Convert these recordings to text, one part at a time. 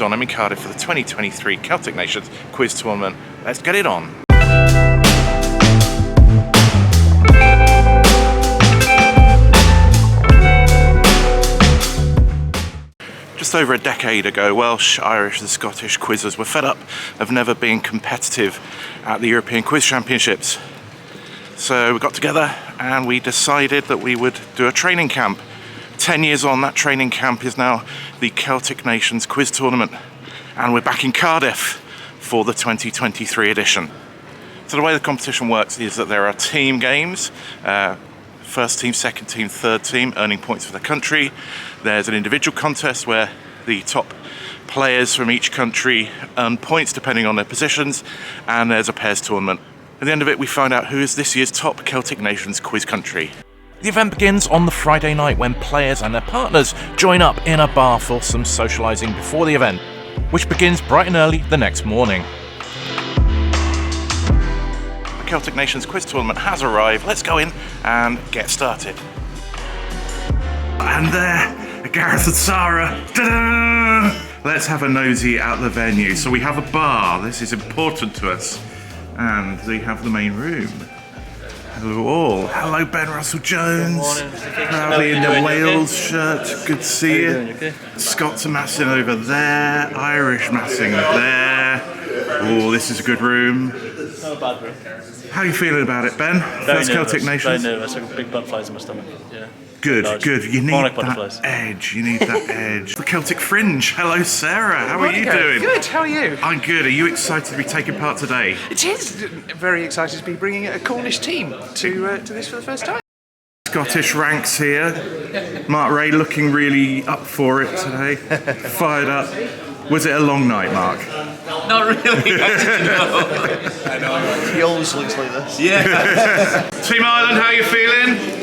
I'm in Cardiff for the 2023 Celtic Nations Quiz Tournament. Let's get it on. Just over a decade ago, Welsh, Irish and Scottish quizzers were fed up of never being competitive at the European Quiz Championships. So we got together and we decided that we would do a training camp. 10 years on, that training camp is now the Celtic Nations Quiz Tournament, and we're back in Cardiff for the 2023 edition. So the way the competition works is that there are team games, first team, second team, third team, earning points for the country. There's an individual contest where the top players from each country earn points depending on their positions, and there's a pairs tournament. At the end of it, we find out who is this year's top Celtic Nations quiz country. The event begins on the Friday night when players and their partners join up in a bar for some socialising before the event, which begins bright and early the next morning. The Celtic Nations Quiz Tournament has arrived. Let's go in and get started. And there, Gareth and Sarah. Ta-da! Let's have a nosy at the venue. So we have a bar. This is important to us. And we have the main room. Hello all. Hello Ben Russell-Jones. Proudly in the Wales shirt. Good to see you. Scots are massing over there. Irish massing there. Oh, this is a good room. Not a bad room. How are you feeling about it, Ben? First Celtic Nations? Very nervous. I've got big butterflies in my stomach. Yeah. Good. You need that edge. You need that edge. The Celtic Fringe. Hello, Sarah. How are you doing? Good. How are you? I'm good. Are you excited to be taking part today? It is very excited to be bringing a Cornish team to this for the first time. Scottish ranks here. Mark Ray looking really up for it today. Fired up. Was it a long night, Mark? Not really. I know. He always looks like this. Yeah. Team Ireland, how are you feeling?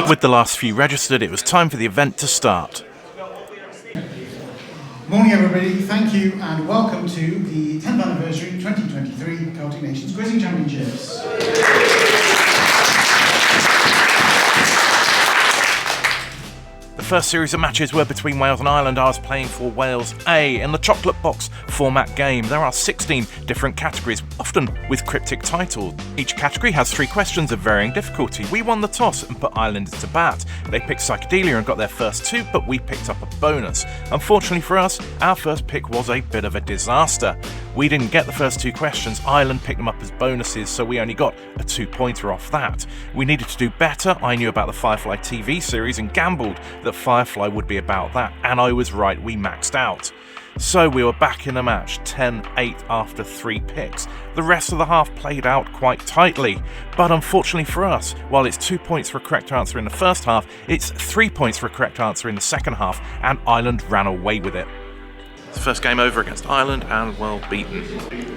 With the last few registered, it was time for the event to start. Morning everybody, thank you and welcome to the 10th anniversary 2023 Celtic Nations Quiz Championships. The first series of matches were between Wales and Ireland. I was playing for Wales A in the chocolate box format game. There are 16 different categories, often with cryptic titles. Each category has 3 questions of varying difficulty. We won the toss and put Ireland into bat. They picked psychedelia and got their first 2, but we picked up a bonus. Unfortunately for us, our first pick was a bit of a disaster. We didn't get the first 2 questions. Ireland picked them up as bonuses, so we only got a 2-pointer off that. We needed to do better. I knew about the Firefly TV series and gambled that Firefly would be about that, and I was right, we maxed out. So we were back in the match, 10-8 after 3 picks. The rest of the half played out quite tightly, but unfortunately for us, while it's 2 points for a correct answer in the first half, it's 3 points for a correct answer in the second half, and Ireland ran away with it. The first game over against Ireland and well beaten.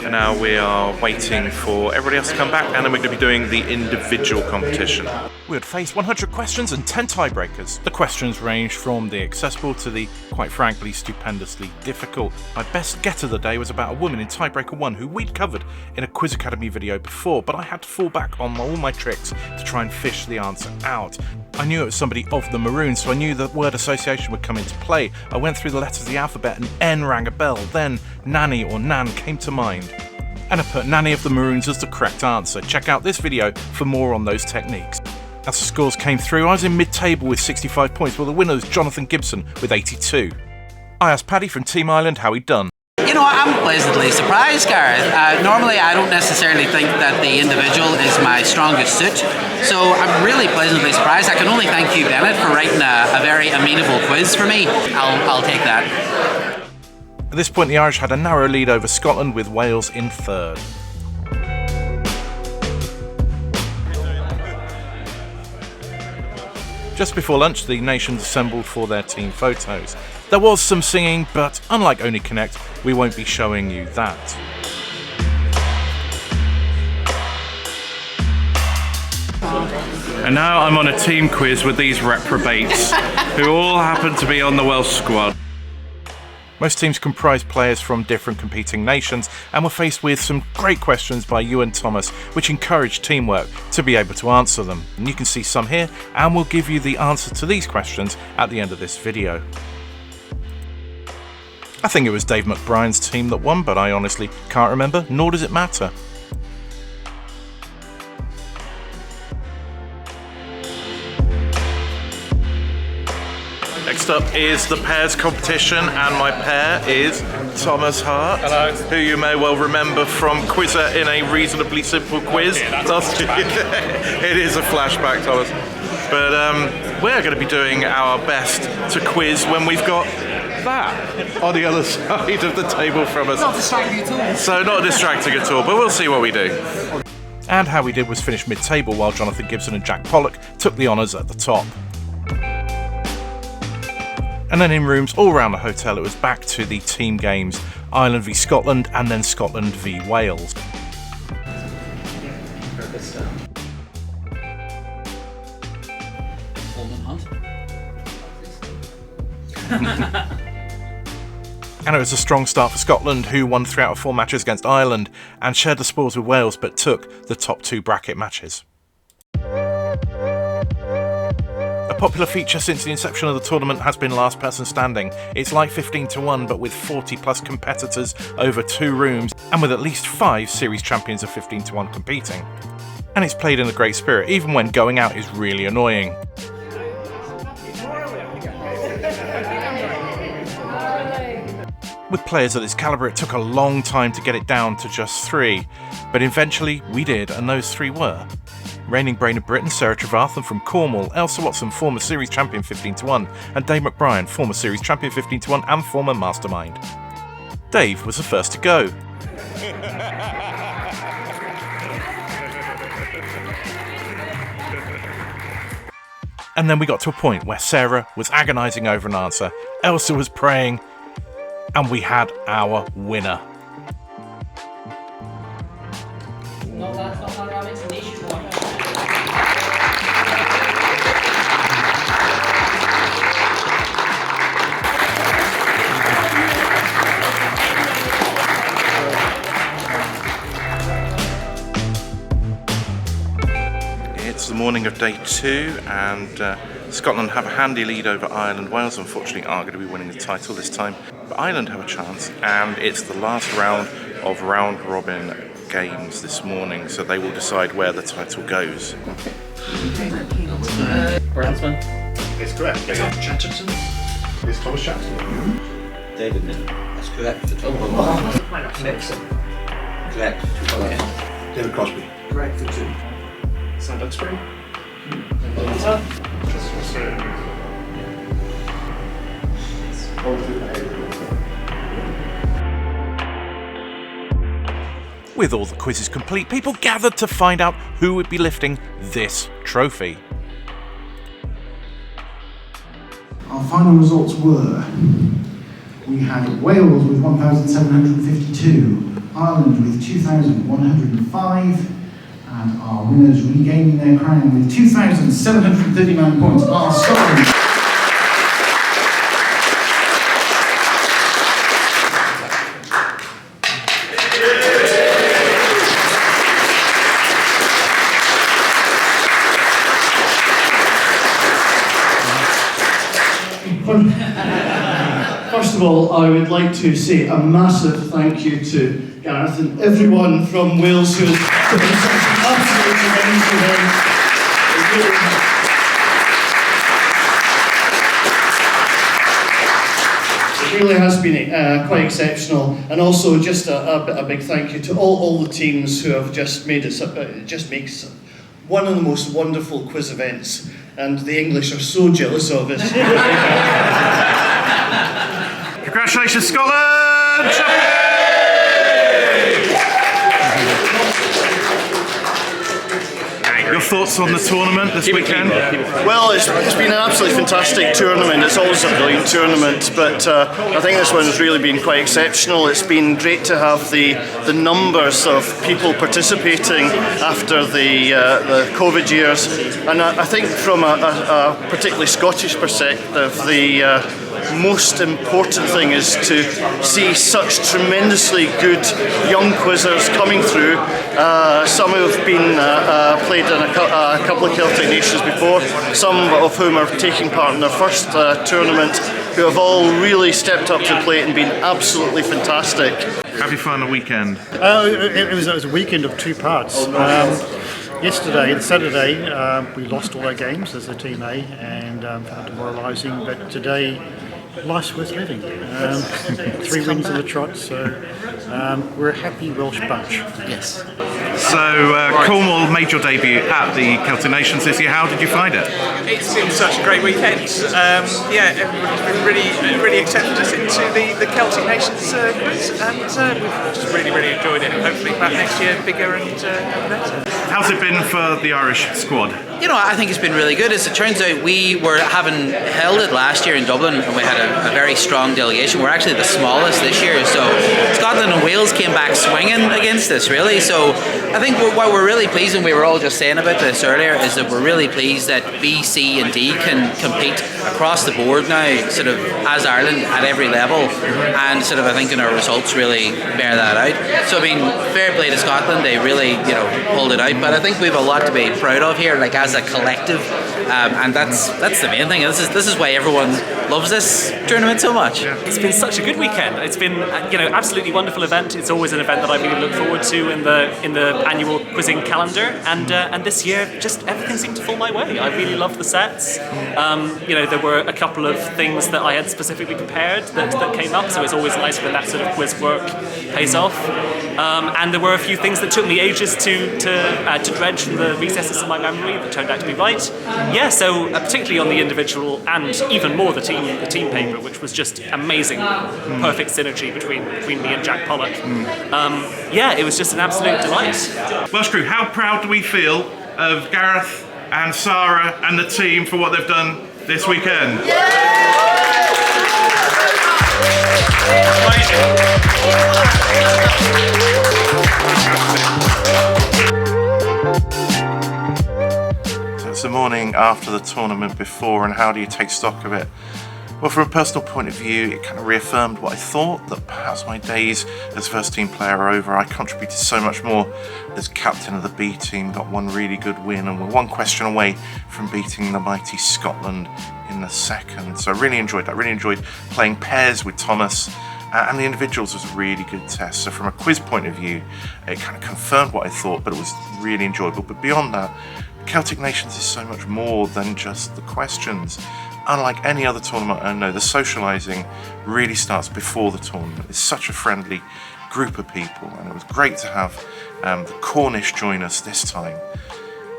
And now we are waiting for everybody else to come back, and then we're going to be doing the individual competition. We would face 100 questions and 10 tiebreakers. The questions range from the accessible to the, quite frankly, stupendously difficult. My best get of the day was about a woman in tiebreaker 1 who we'd covered in a Quiz Academy video before, but I had to fall back on all my tricks to try and fish the answer out. I knew it was somebody of the Maroons, so I knew the word association would come into play. I went through the letters of the alphabet and N rang a bell. Then Nanny or Nan came to mind. And I put Nanny of the Maroons as the correct answer. Check out this video for more on those techniques. As the scores came through, I was in mid-table with 65 points, while the winner was Jonathan Gibson with 82. I asked Paddy from Team Ireland how he'd done. You know, I'm pleasantly surprised, Gareth. Normally I don't necessarily think that the individual is my strongest suit, so I'm really pleasantly surprised. I can only thank you, Bennett, for writing a very amenable quiz for me. I'll take that. At this point, the Irish had a narrow lead over Scotland, with Wales in third. Just before lunch, the nations assembled for their team photos. There was some singing, but unlike Only Connect, we won't be showing you that. And now I'm on a team quiz with these reprobates, who all happen to be on the Welsh squad. Most teams comprise players from different competing nations and were faced with some great questions by you and Thomas, which encouraged teamwork to be able to answer them. And you can see some here, and we'll give you the answer to these questions at the end of this video. I think it was Dave McBrien's team that won, but I honestly can't remember, nor does it matter. Next up is the pairs competition, and my pair is Thomas Hart, hello, who you may well remember from Quizzer in a reasonably simple quiz. It is a flashback, Thomas. But we're going to be doing our best to quiz when we've got that on the other side of the table from us. Not distracting at all. So not distracting at all, but we'll see what we do. And how we did was finish mid-table while Jonathan Gibson and Jack Pollock took the honours at the top. And then in rooms all around the hotel, it was back to the team games, Ireland v Scotland and then Scotland v Wales. And it was a strong start for Scotland, who won 3 out of 4 matches against Ireland and shared the spoils with Wales, but took the top 2 bracket matches. A popular feature since the inception of the tournament has been last person standing. It's like 15-1, but with 40 plus competitors over 2 rooms and with at least 5 series champions of 15-1 competing. And it's played in a great spirit, even when going out is really annoying. With players of this calibre, it took a long time to get it down to just 3, but eventually we did, and those 3 were reigning Brain of Britain, Sarah Trevarthen from Cornwall, Elsa Watson, former series champion 15-1, and Dave McBrien, former series champion 15-1 and former mastermind. Dave was the first to go. And then we got to a point where Sarah was agonising over an answer, Elsa was praying, and we had our winner. No, that's not rabbits, nationwide. It's the morning of day 2, and Scotland have a handy lead over Ireland. Wales unfortunately aren't going to be winning the title this time, but Ireland have a chance, and it's the last round of round-robin games this morning, so they will decide where the title goes. Bransman. It's correct. Chatterton. It's Thomas Chatterton. David Miller. That's correct. For Tom. Nixon. Correct. David Crosby. Correct for 2. Sam Duxbury. With all the quizzes complete, people gathered to find out who would be lifting this trophy. Our final results were, we had Wales with 1,752, Ireland with 2,105, and our winners regaining their crown with 2,739 points are Scotland. First of all, I would like to say a massive thank you to Gareth and everyone from Wales who has put in such an absolutely tremendous event. It really has been quite exceptional, and also just a big thank you to all the teams who have just made it. It just makes one of the most wonderful quiz events, and the English are so jealous of it. Congratulations, Scotland! Your thoughts on the tournament this weekend? Well, it's been an absolutely fantastic tournament. It's always a brilliant tournament, but I think this one's really been quite exceptional. It's been great to have the numbers of people participating after the COVID years, and I think from a particularly Scottish perspective, most important thing is to see such tremendously good young quizzers coming through. Some who have been played in a couple of Celtic Nations before, some of whom are taking part in their first tournament, who have all really stepped up to the plate and been absolutely fantastic. Have you found the weekend? It was a weekend of two parts. Yesterday, Saturday, we lost all our games as a team A and found demoralising, but today, life's worth living. 3 wins in the trot, so we're a happy Welsh bunch. Yes. So Cornwall made your debut at the Celtic Nations this year. How did you find it? It's been such a great weekend. Everybody's been really accepted us into the Celtic Nations quiz, and we've just really enjoyed it. Hopefully back next year bigger and better. How's it been for the Irish squad? You know, I think it's been really good. As it turns out, we were having held it last year in Dublin, and we had a very strong delegation. We're actually the smallest this year, so Scotland and Wales came back swinging against us, really. So I think what we're really pleased, and we were all just saying about this earlier, is that we're really pleased that B, C and D can compete across the board now, sort of as Ireland at every level, and sort of I think in our results really bear that out. So I mean, fair play to Scotland, they really, you know, pulled it out, but I think we have a lot to be proud of here, like as a collective, and that's the main thing. This is why everyone loves this tournament so much. It's been such a good weekend. It's been, you know, absolutely wonderful event. It's always an event that I really look forward to in the annual quizzing calendar, and this year just everything seemed to fall my way. I really loved the sets. You know, there were a couple of things that I had specifically prepared that came up, so it's always nice when that sort of quiz work pays off. And there were a few things that took me ages to dredge from the recesses of my memory that turned out to be right. Yeah, so particularly on the individual and even more the team paper, which was just amazing, perfect synergy between me and Jack Pollock. Yeah, it was just an absolute delight. Welsh crew, how proud do we feel of Gareth and Sarah and the team for what they've done this weekend? So it's the morning after the tournament before, and how do you take stock of it? Well, from a personal point of view, it kind of reaffirmed what I thought, that perhaps my days as first team player are over. I contributed so much more as captain of the B team, got one really good win, and we're one question away from beating the mighty Scotland in the second. So I really enjoyed that. I really enjoyed playing pairs with Thomas, and the individuals was a really good test. So from a quiz point of view, it kind of confirmed what I thought, but it was really enjoyable. But beyond that, Celtic Nations is so much more than just the questions. Unlike any other tournament I know, the socialising really starts before the tournament. It's such a friendly group of people, and it was great to have the Cornish join us this time.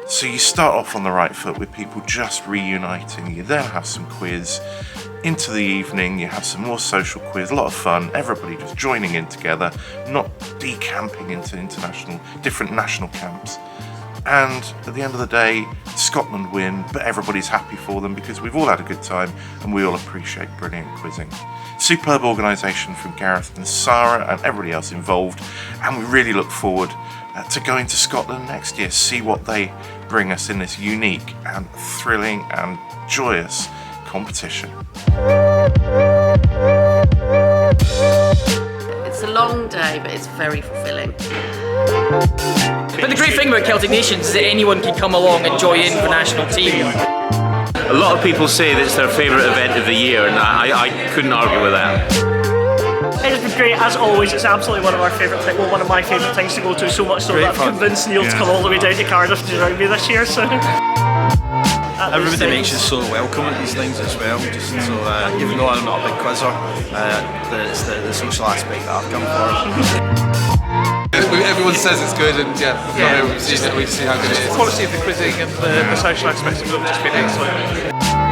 So you start off on the right foot with people just reuniting. You then have some quiz. Into the evening, you have some more social quiz, a lot of fun, everybody just joining in together, not decamping into different national camps. And at the end of the day, Scotland win, but everybody's happy for them because we've all had a good time and we all appreciate brilliant quizzing. Superb organisation from Gareth and Sarah and everybody else involved, and we really look forward to going to Scotland next year, see what they bring us in this unique and thrilling and joyous competition. It's a long day, but it's very fulfilling. But the great thing about Celtic Nations is that anyone can come along and join in the national team. A lot of people say that it's their favourite event of the year, and I couldn't argue with that. It's been great, as always. It's absolutely one of my favourite things to go to, so much so that I've convinced Neil to come all the way down to Cardiff to join me this year. So everybody makes you so welcome at these things as well. Just so even though I'm not a big quizzer, it's the social aspect that I've come for. Everyone says it's good, and we've seen how good it is. The quality of the quizzing and the social aspects of it have just been excellent.